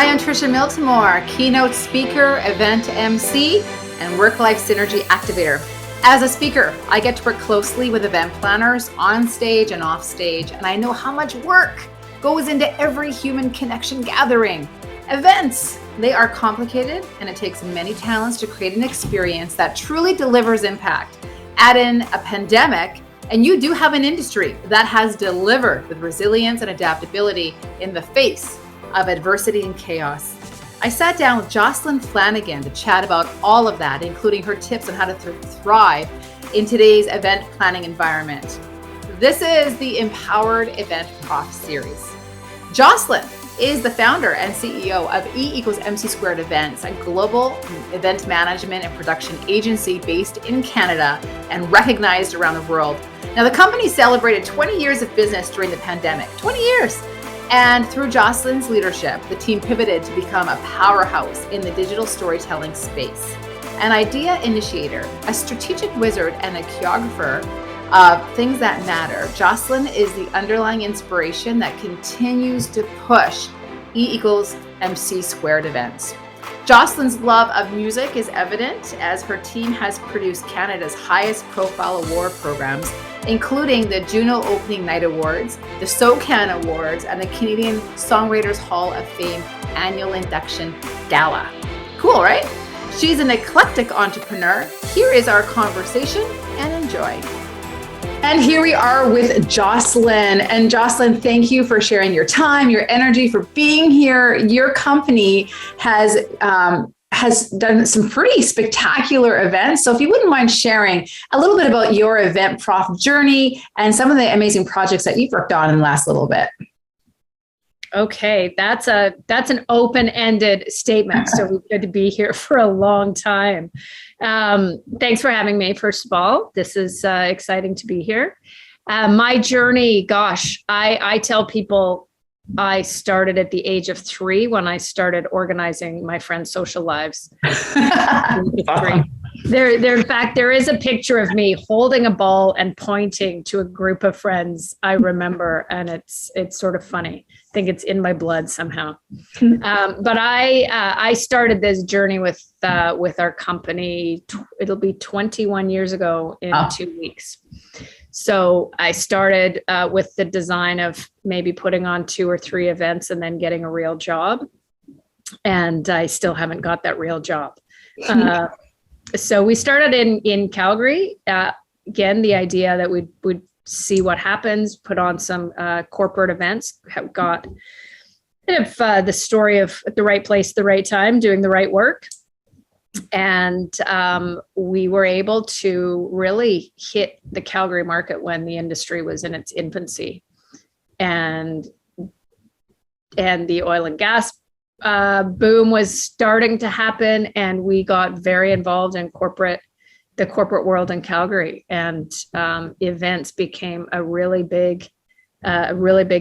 Hi, I'm Trisha Miltimore, keynote speaker, event MC, and work-life synergy activator. As a speaker, I get to work closely with event planners on stage and off stage, and I know how much work goes into every human connection gathering. Events, they are complicated, and it takes many talents to create an experience that truly delivers impact. Add in a pandemic, and you do have an industry that has delivered with resilience and adaptability in the face of adversity and chaos. I sat down with Jocelyn Flanigan to chat about all of that, including her tips on how to thrive in today's event planning environment. This is the Empowered Event Prof series. Jocelyn is the founder and CEO of E=MC² Events, a global event management and production agency based in Canada and recognized around the world. Now, the company celebrated 20 years of business during the pandemic, 20 years. And through Jocelyn's leadership, the team pivoted to become a powerhouse in the digital storytelling space. An idea initiator, a strategic wizard, and a choreographer of things that matter, Jocelyn is the underlying inspiration that continues to push E=MC² events. Jocelyn's love of music is evident as her team has produced Canada's highest profile award programs, including the Juno Opening Night Awards, the SOCAN Awards, and the Canadian Songwriters Hall of Fame Annual Induction Gala. Cool, right? She's an eclectic entrepreneur. Here is our conversation, and enjoy. And here we are with Jocelyn. And Jocelyn, thank you for sharing your time, your energy, for being here. Your company has done some pretty spectacular events. So if you wouldn't mind sharing a little bit about your event prof journey and some of the amazing projects that you've worked on in the last little bit. Okay, that's an open-ended statement. So we're good to be here for a long time. Thanks for having me, first of all. This is exciting to be here. My journey, gosh, I tell people I started at the age of 3 when I started organizing my friends' social lives. In fact, there is a picture of me holding a ball and pointing to a group of friends I remember, and it's sort of funny. I think it's in my blood somehow. But I started this journey with our company. It'll be 21 years ago in 2 weeks. So I started with the design of maybe putting on 2 or 3 events and then getting a real job. And I still haven't got that real job. So we started in Calgary. Again, the idea that we'd see what happens, put on some corporate events, have got kind of the story of at the right place, the right time, doing the right work. And we were able to really hit the Calgary market when the industry was in its infancy. And the oil and gas boom was starting to happen, and we got very involved in the corporate world in Calgary, and events became a really big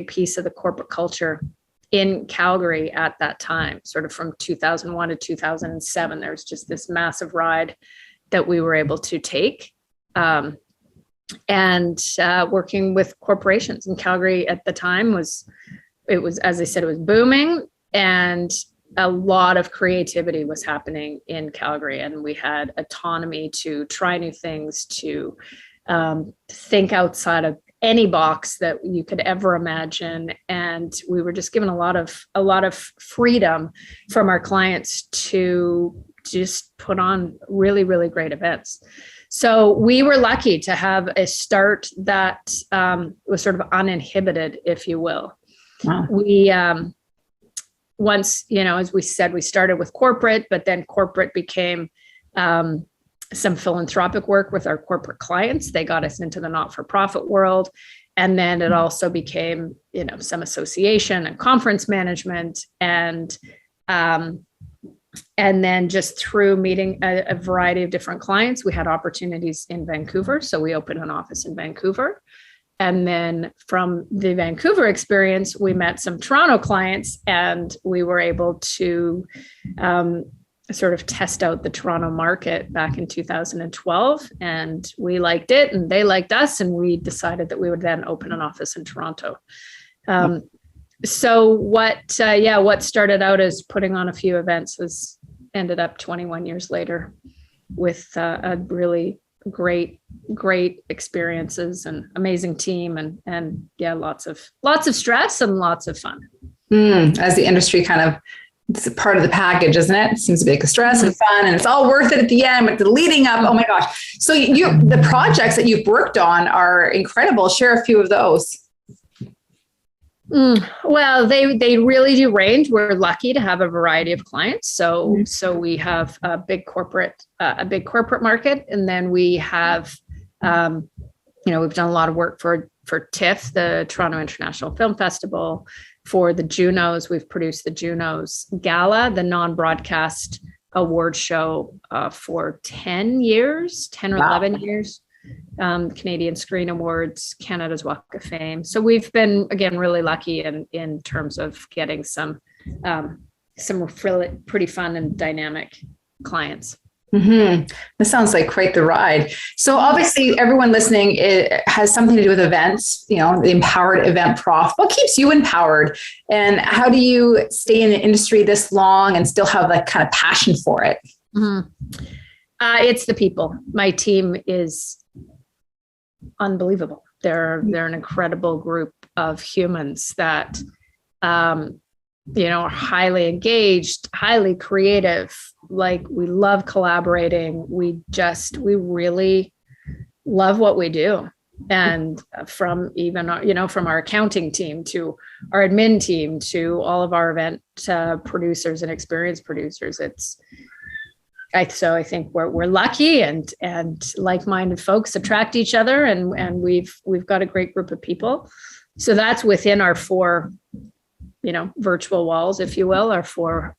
piece of the corporate culture in Calgary at that time. Sort of from 2001 to 2007, there was just this massive ride that we were able to take, and working with corporations in Calgary at the time was, as I said, it was booming. And a lot of creativity was happening in Calgary, and we had autonomy to try new things, to think outside of any box that you could ever imagine. And we were just given a lot of freedom from our clients to just put on really, really great events. So we were lucky to have a start that was sort of uninhibited, if you will. Wow. We once, as we said, we started with corporate, but then corporate became some philanthropic work with our corporate clients. They got us into the not-for-profit world. And then it also became, some association and conference management. And then just through meeting a variety of different clients, we had opportunities in Vancouver. So we opened an office in Vancouver. And then from the Vancouver experience, we met some Toronto clients, and we were able to sort of test out the Toronto market back in 2012. And we liked it, and they liked us, and we decided that we would then open an office in Toronto. So what started out as putting on a few events has ended up 21 years later with a really great experiences and amazing team and yeah, lots of stress and lots of fun. As the industry kind of, it's a part of the package, isn't it? It seems to be like a stress and fun, and it's all worth it at the end, but the leading up, oh my gosh. So the projects that you've worked on are incredible. Share a few of those. Well, they really do range. We're lucky to have a variety of clients. So we have a big corporate market, and then we have, we've done a lot of work for TIFF, the Toronto International Film Festival. For the Junos, we've produced the Junos Gala, the non-broadcast award show for 10 or 11 years. Canadian Screen Awards, Canada's Walk of Fame. So we've been, again, really lucky in terms of getting some really pretty fun and dynamic clients. This sounds like quite the ride. So obviously everyone listening, it has something to do with events, the empowered event prof. What keeps you empowered, and how do you stay in the industry this long and still have that kind of passion for it? It's the people. My team is unbelievable. They're an incredible group of humans that are highly engaged, highly creative. Like, we love collaborating. We really love what we do. And from from our accounting team to our admin team to all of our event producers and experience producers, I think we're lucky, and like-minded folks attract each other, and we've got a great group of people. So that's within our four, virtual walls, if you will, our four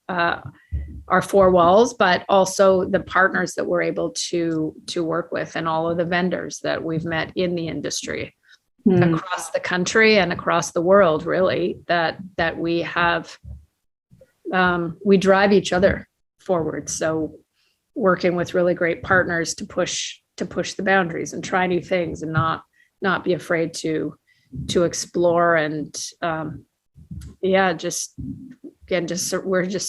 walls, but also the partners that we're able to work with, and all of the vendors that we've met in the industry across the country and across the world, really, that we have, we drive each other forward. So working with really great partners to push the boundaries and try new things, and not be afraid to explore, and we're just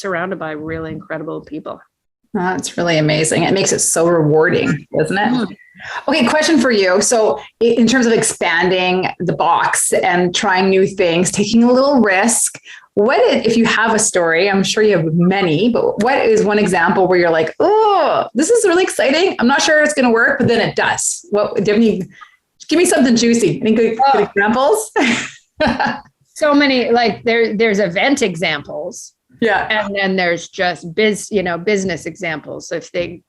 surrounded by really incredible people. It's really amazing. It makes it so rewarding, doesn't it? Okay, question for you. So in terms of expanding the box and trying new things, taking a little risk, if you have a story, I'm sure you have many, but what is one example where you're like, oh, this is really exciting. I'm not sure it's going to work, but then it does. Give me something juicy. Any good examples? So many, like there's event examples. Yeah. And then there's just business examples. So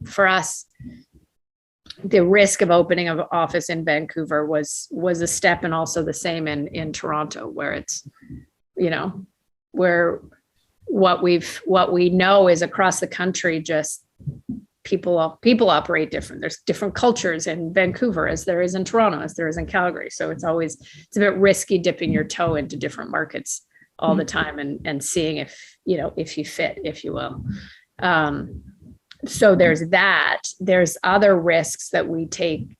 for us, the risk of opening an office in Vancouver was a step, and also the same in Toronto, where it's, where what we know is across the country, just people operate different. There's different cultures in Vancouver as there is in Toronto, as there is in Calgary. So it's a bit risky dipping your toe into different markets all the time and seeing if you fit, if you will. So there's that. There's other risks that we take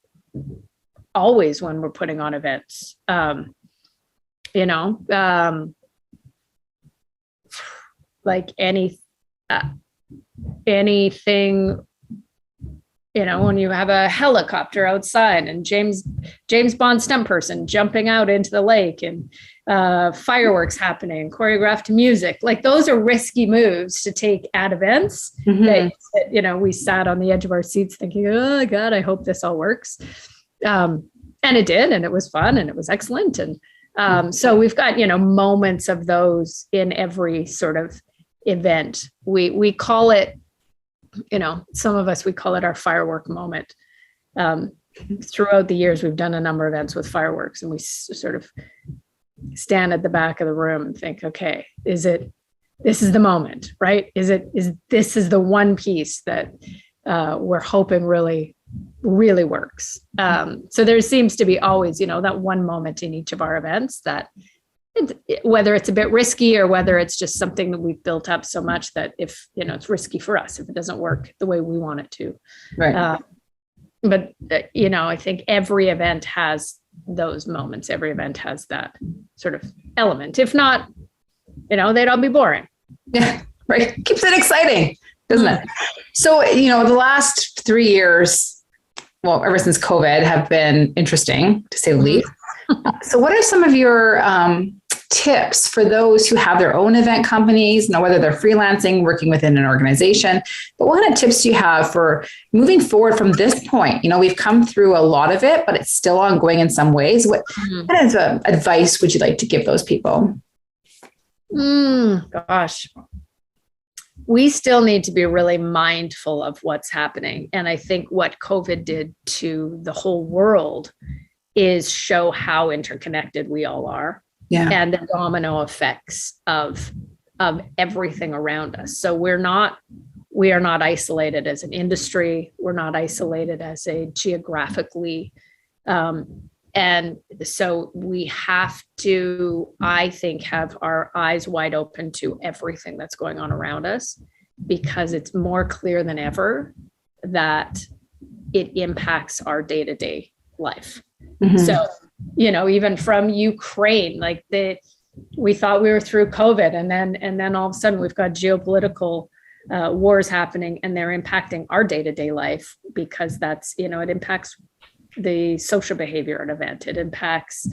always when we're putting on events. Like anything, when you have a helicopter outside and James Bond stunt person jumping out into the lake, and fireworks happening, choreographed music, like those are risky moves to take at events. That we sat on the edge of our seats thinking, oh God, I hope this all works. And it did, and it was fun, and it was excellent. And so we've got, moments of those in every sort of event. We call it, some of us, we call it our firework moment. Throughout the years, we've done a number of events with fireworks, and we sort of stand at the back of the room and think, okay, this is the moment, right? This is the one piece that we're hoping really, really works. So there seems to be always, that one moment in each of our events that, whether it's a bit risky or whether it's just something that we've built up so much that if, it's risky for us if it doesn't work the way we want it to. Right. But I think every event has those moments. Every event has that sort of element, if not they'd all be boring. Yeah, right. Keeps it exciting, doesn't it? So, the last 3 years, well, ever since COVID, have been interesting to say the least. So what are some of your tips for those who have their own event companies, whether they're freelancing, working within an organization, but what kind of tips do you have for moving forward from this point? We've come through a lot of it, but it's still ongoing in some ways. What kind of advice would you like to give those people? Gosh. We still need to be really mindful of what's happening. And I think what COVID did to the whole world is show how interconnected we all are. Yeah. And the domino effects of everything around us. So we are not isolated as an industry. We're not isolated as a geographically, and so we have to, I think, have our eyes wide open to everything that's going on around us, because it's more clear than ever that it impacts our day-to-day life. Mm-hmm. So, even from Ukraine, we thought we were through COVID, and then all of a sudden we've got geopolitical wars happening, and they're impacting our day-to-day life, because that's, it impacts the social behavior at an event. It impacts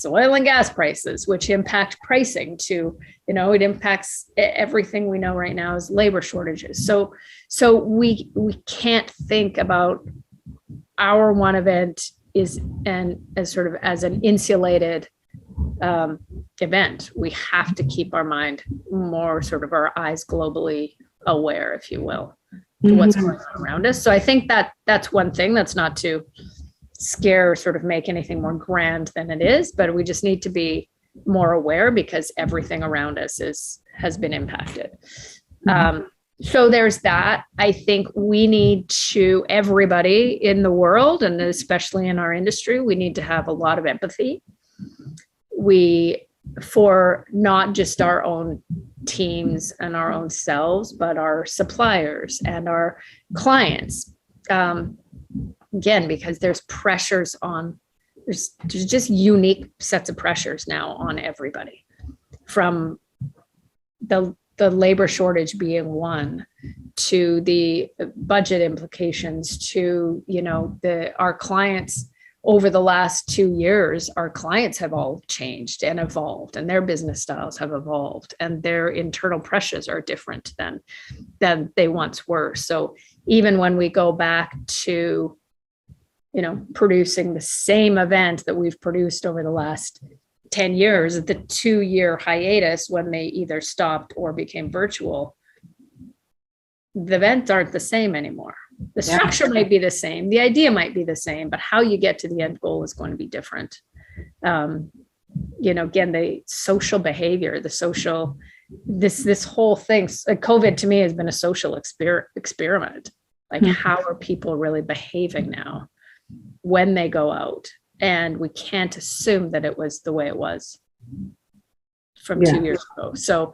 oil and gas prices, which impact pricing to, it impacts everything we know right now is labor shortages. So we can't think about our one event as an insulated event. We have to keep our mind more, sort of our eyes globally aware, if you will, to what's going on around us. So I think that's one thing. That's not to scare or sort of make anything more grand than it is, but we just need to be more aware, because everything around us has been impacted. So there's that. I think we need to, everybody in the world, and especially in our industry, we need to have a lot of empathy. For not just our own teams and our own selves, but our suppliers and our clients. Again, because there's pressures there's just unique sets of pressures now on everybody, from the labor shortage being one, to the budget implications, to, our clients. Over the last 2 years, our clients have all changed and evolved, and their business styles have evolved, and their internal pressures are different than they once were. So even when we go back to, producing the same event that we've produced over the last 10 years, the 2-year hiatus when they either stopped or became virtual, the events aren't the same anymore. The structure might be the same, the idea might be the same, but how you get to the end goal is going to be different. Again, the social behavior, this whole thing, COVID to me has been a social experiment. How are people really behaving now when they go out? And we can't assume that it was the way it was from 2 years ago. So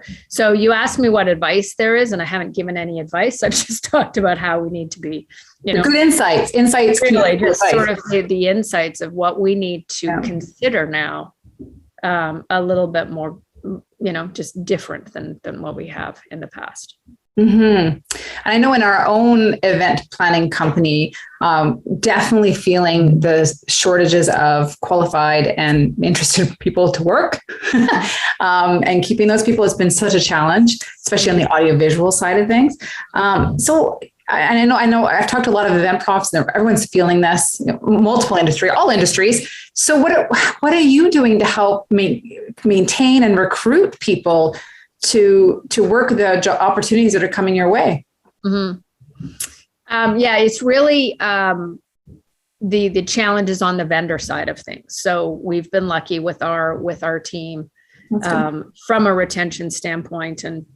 you asked me what advice there is, and I haven't given any advice. I've just talked about how we need to be, good insights, really just sort of the insights of what we need to consider now, a little bit more, just different than what we have in the past. Mm-hmm. And I know in our own event planning company, definitely feeling the shortages of qualified and interested people to work. And keeping those people has been such a challenge, especially on the audiovisual side of things. So I know I've talked to a lot of event profs, and everyone's feeling this, multiple all industries. So what are you doing to help maintain and recruit people to work the opportunities that are coming your way? Mm-hmm. It's really the challenges on the vendor side of things. So we've been lucky with our team from a retention standpoint, and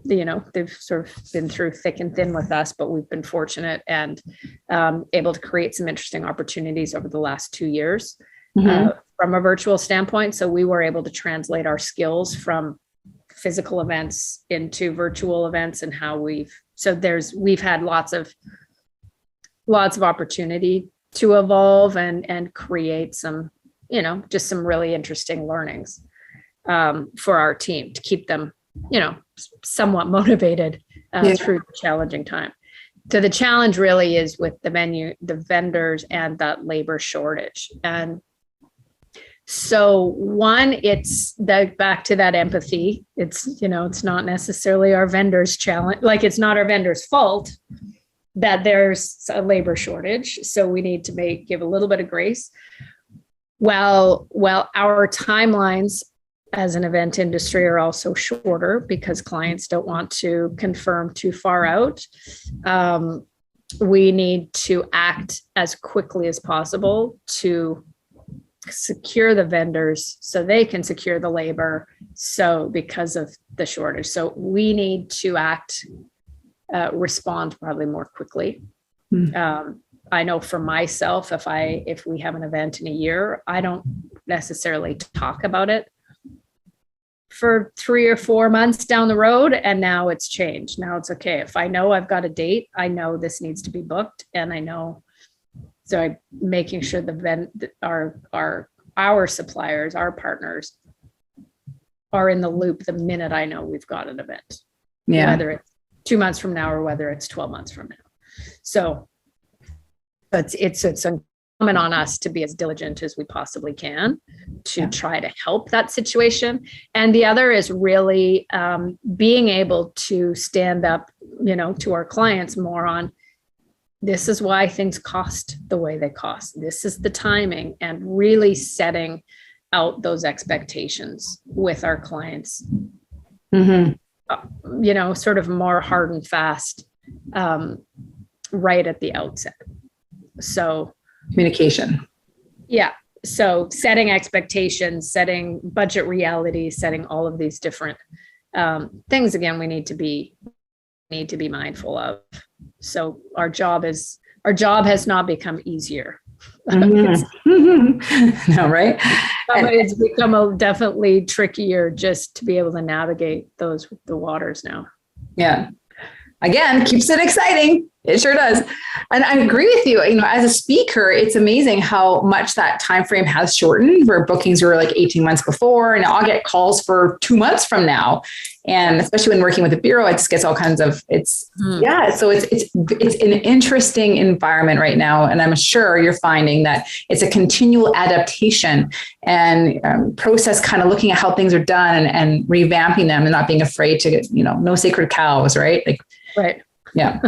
they've sort of been through thick and thin with us, but we've been fortunate and able to create some interesting opportunities over the last 2 years from a virtual standpoint. So we were able to translate our skills from physical events into virtual events, and how we've had lots of opportunity to evolve and create some, just some really interesting learnings. for our team to keep them, somewhat motivated through the challenging time. So the challenge really is with the vendors and that labor shortage. And so one, it's back to that empathy. It's, it's not necessarily our vendors' challenge. Like, it's not our vendors' fault that there's a labor shortage. So we need to give a little bit of grace. Well, our timelines as an event industry are also shorter because clients don't want to confirm too far out. We need to act as quickly as possible to secure the vendors so they can secure the labor. So because of the shortage, so we need to respond probably more quickly. I know for myself, if we have an event in a year, I don't necessarily talk about it for 3 or 4 months down the road. And now it's changed. Now it's okay. If I know I've got a date, I know this needs to be booked. And I know, so I'm making sure our suppliers, our partners are in the loop the minute I know we've got an event, whether it's 2 months from now or whether it's 12 months from now. So it's incumbent on us to be as diligent as we possibly can to try to help that situation. And the other is really being able to stand up, to our clients more on, this is why things cost the way they cost. This is the timing, and really setting out those expectations with our clients, sort of more hard and fast right at the outset. So communication. Yeah. So setting expectations, setting budget realities, setting all of these different things, again, we need to be mindful of. So our job has not become easier. No, right? It's become definitely trickier just to be able to navigate the waters now. Yeah. Again, keeps it exciting. It sure does. And I agree with you. As a speaker, it's amazing how much that time frame has shortened, where bookings were like 18 months before, and I'll get calls for 2 months from now. And especially when working with the bureau, it just gets all kinds of, so it's an interesting environment right now. And I'm sure you're finding that it's a continual adaptation and process, kind of looking at how things are done and revamping them and not being afraid to, no sacred cows, right? Right. Yeah.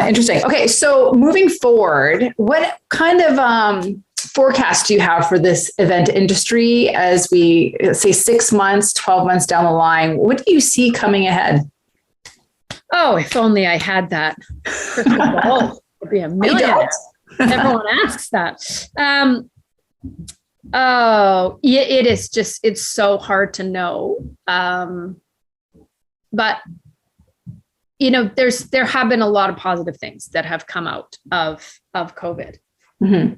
Interesting. Okay. So moving forward, what kind of forecast do you have for this event industry as we say 6 months, 12 months down the line? What do you see coming ahead? Oh, if only I had that crystal ball, it'd be a million. Everyone asks that. Oh, yeah, it is just, it's so hard to know. But there have been a lot of positive things that have come out of COVID. Mm-hmm.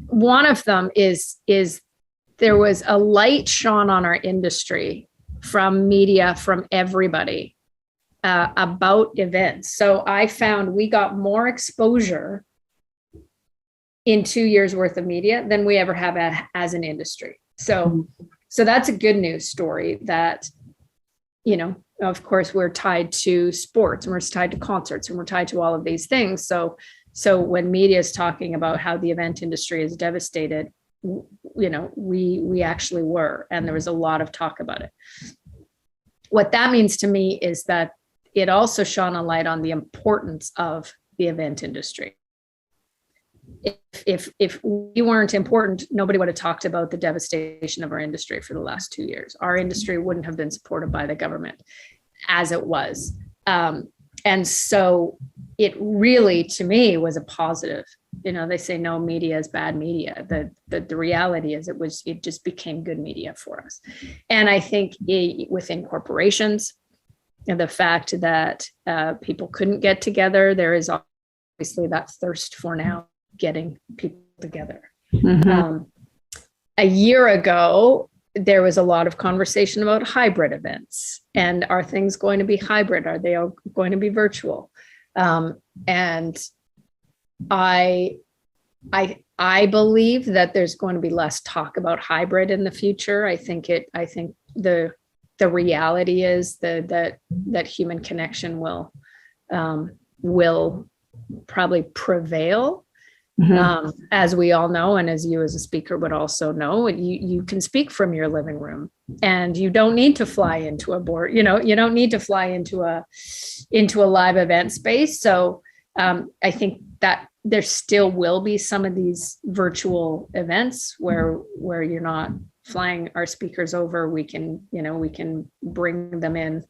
One of them is there was a light shone on our industry from media, from everybody about events. So I found we got more exposure in 2 years worth of media than we ever have as an industry. So that's a good news story that, of course, we're tied to sports and we're tied to concerts and we're tied to all of these things. So when media is talking about how the event industry is devastated, we actually were, and there was a lot of talk about it. What that means to me is that it also shone a light on the importance of the event industry. If we weren't important, nobody would have talked about the devastation of our industry for the last 2 years. Our industry wouldn't have been supported by the government as it was. And so it really, to me, was a positive. They say no media is bad media. The reality is it just became good media for us. And I think within corporations, the fact that people couldn't get together, there is obviously that thirst for now getting people together. Mm-hmm. A year ago, there was a lot of conversation about hybrid events. And are things going to be hybrid? Are they all going to be virtual? And I I believe that there's going to be less talk about hybrid in the future. I think the reality is that human connection will probably prevail. As we all know, and as you as a speaker would also know, you can speak from your living room, and you don't need to fly into a board. You don't need to fly into a live event space. So I think that there still will be some of these virtual events where you're not flying our speakers over. We can bring them in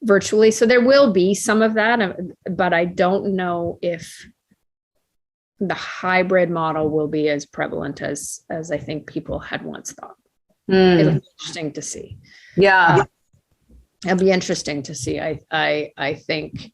virtually. So there will be some of that, but I don't know if the hybrid model will be as prevalent as I think people had once thought. It'll be interesting to see. Yeah. It'll be interesting to see. I think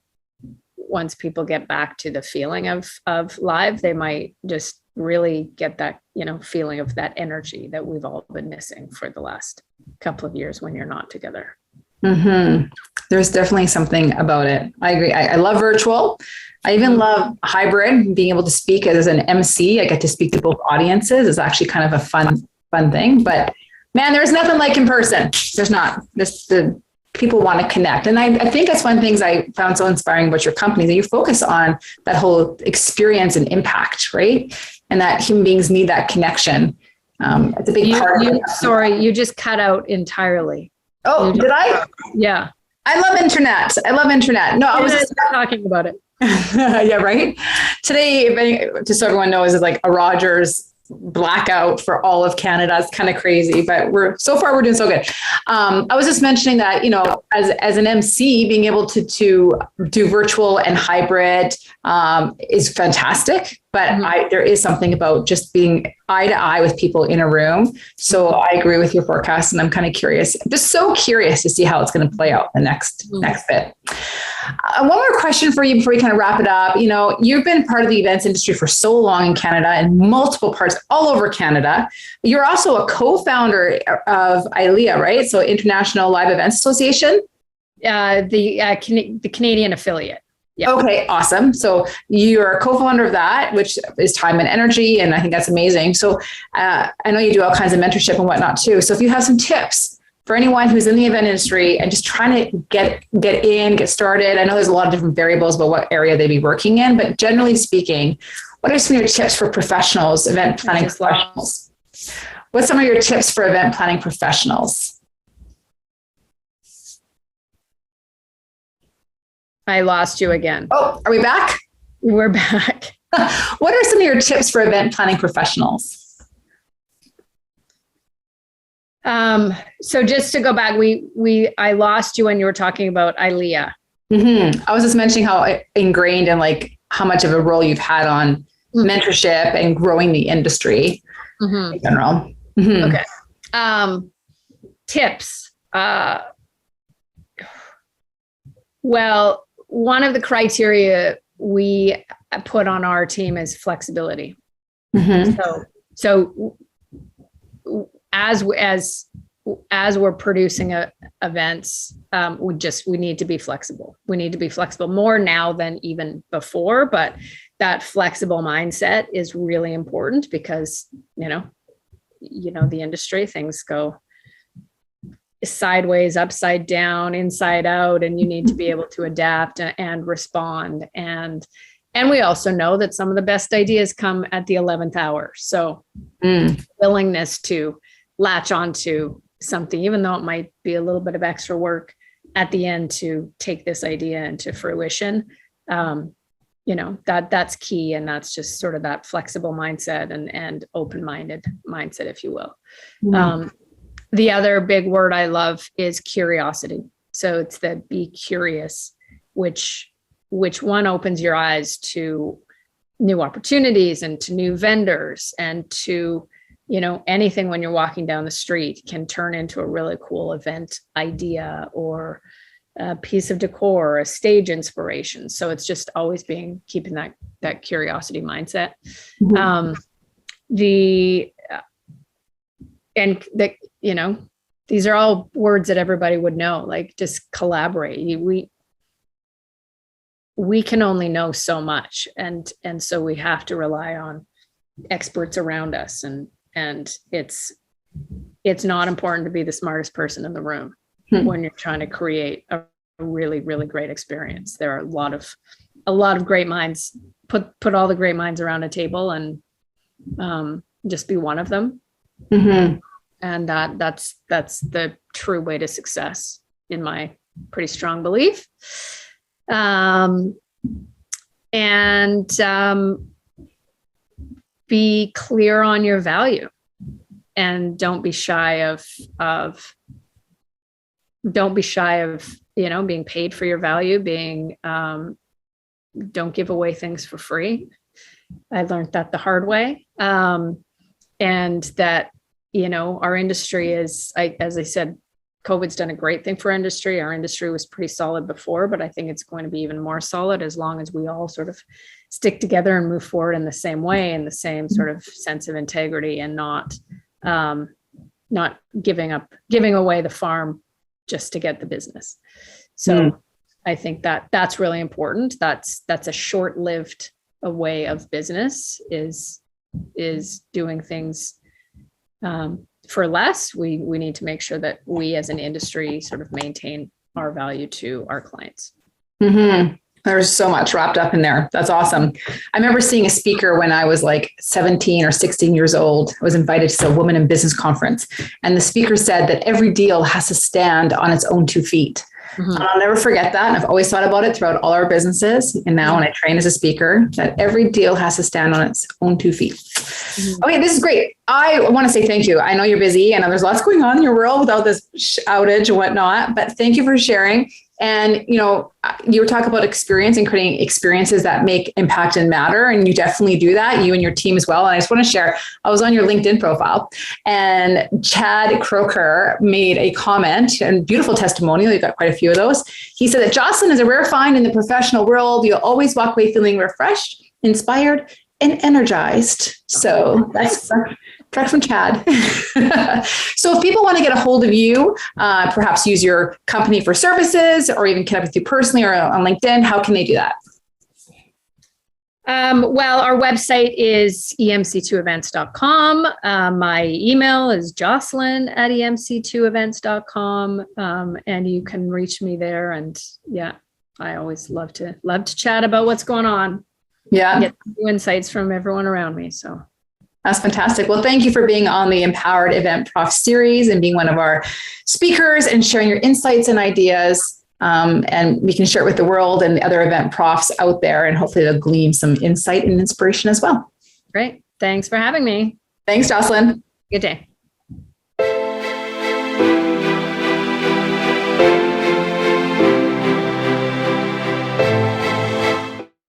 once people get back to the feeling of live, they might just really get that, feeling of that energy that we've all been missing for the last couple of years when you're not together. There's definitely something about it. I agree. I love virtual. I even love hybrid, being able to speak as an MC. I get to speak to both audiences. It's actually kind of a fun thing, but man, there's nothing like in person. There's not. The people want to connect. And I think that's one of the things I found so inspiring about your company, that you focus on that whole experience and impact, right? And that human beings need that connection. It's a big part of it. Sorry, you just cut out entirely. Oh, did I? Yeah. I love internet. No, I was just talking about it. Yeah, right. Today, just so everyone knows, is like a Rogers blackout for all of Canada. It's kind of crazy, but we're doing so good. I was just mentioning that, as an MC, being able to do virtual and hybrid is fantastic. But there is something about just being eye to eye with people in a room. So I agree with your forecast, and I'm kind of curious, just so curious to see how it's going to play out the next bit. One more question for you before we kind of wrap it up. You've been part of the events industry for so long in Canada, in multiple parts all over Canada. You're also a co-founder of ILEA, right? So International Live Events Association. The Canadian affiliate. Yeah. Okay, awesome. So you're a co-founder of that, which is time and energy, and I think that's amazing. So I know you do all kinds of mentorship and whatnot too. So if you have some tips for anyone who's in the event industry and just trying to get started, I know there's a lot of different variables about what area they'd be working in, but generally speaking, what are some of your tips for professionals, event planning professionals? What's some of your tips for event planning professionals? I lost you again. Oh, are we back? We're back. What are some of your tips for event planning professionals? So just to go back, I lost you when you were talking about ILEA. I was just mentioning how ingrained and like how much of a role you've had on mentorship and growing the industry in general. Okay. Tips. Well, one of the criteria we put on our team is flexibility. So as we're producing events, we need to be flexible. We need to be flexible more now than even before, but that flexible mindset is really important because, the industry, things go sideways, upside down, inside out, and you need to be able to adapt and respond. And we also know that some of the best ideas come at the 11th hour. So willingness to latch onto something, even though it might be a little bit of extra work at the end to take this idea into fruition, that's key. And that's just sort of that flexible mindset and open-minded mindset, if you will. The other big word I love is curiosity. So it's the be curious, which one opens your eyes to new opportunities and to new vendors and to, anything when you're walking down the street can turn into a really cool event idea or a piece of decor, or a stage inspiration. So it's just always keeping that curiosity mindset. These are all words that everybody would know, like just collaborate. we can only know so much. And so we have to rely on experts around us. And it's not important to be the smartest person in the room when you're trying to create a really, really great experience. There are a lot of great minds. Put all the great minds around a table and just be one of them. Mm-hmm. And that's the true way to success, in my pretty strong belief. Be clear on your value, and don't be shy of being paid for your value. Don't give away things for free. I learned that the hard way. And that, our industry is, as I said, COVID's done a great thing for industry. Our industry was pretty solid before, but I think it's going to be even more solid as long as we all sort of stick together and move forward in the same way, in the same sort of sense of integrity, and not giving away the farm just to get the business. So I think that's really important. That's a short-lived way of business, is doing things for less. We need to make sure that we as an industry sort of maintain our value to our clients. Mm-hmm. There's so much wrapped up in there. That's awesome. I remember seeing a speaker when I was like 17 or 16 years old. I was invited to a woman in business conference, and the speaker said that every deal has to stand on its own 2 feet. Mm-hmm. And I'll never forget that. And I've always thought about it throughout all our businesses. And now when I train as a speaker, that every deal has to stand on its own 2 feet. Mm-hmm. Okay, this is great. I want to say thank you. I know you're busy and there's lots going on in your world without this outage and whatnot, but thank you for sharing. And, you were talking about experience and creating experiences that make impact and matter. And you definitely do that, you and your team as well. And I just want to share, I was on your LinkedIn profile, and Chad Croker made a comment, and beautiful testimonial. You've got quite a few of those. He said that Jocelyn is a rare find in the professional world. You'll always walk away feeling refreshed, inspired, and energized. So that's direct from Chad. So if people want to get a hold of you, perhaps use your company for services, or even connect with you personally or on LinkedIn, how can they do that? Well, our website is emc2events.com. My email is jocelyn@emc2events.com. And you can reach me there. And yeah, I always love to chat about what's going on. Yeah. Get new insights from everyone around me. So that's fantastic. Well, thank you for being on the Empowered Event Prof series and being one of our speakers and sharing your insights and ideas. And we can share it with the world and the other event profs out there, and hopefully they'll glean some insight and inspiration as well. Great. Thanks for having me. Thanks, Jocelyn. Good day.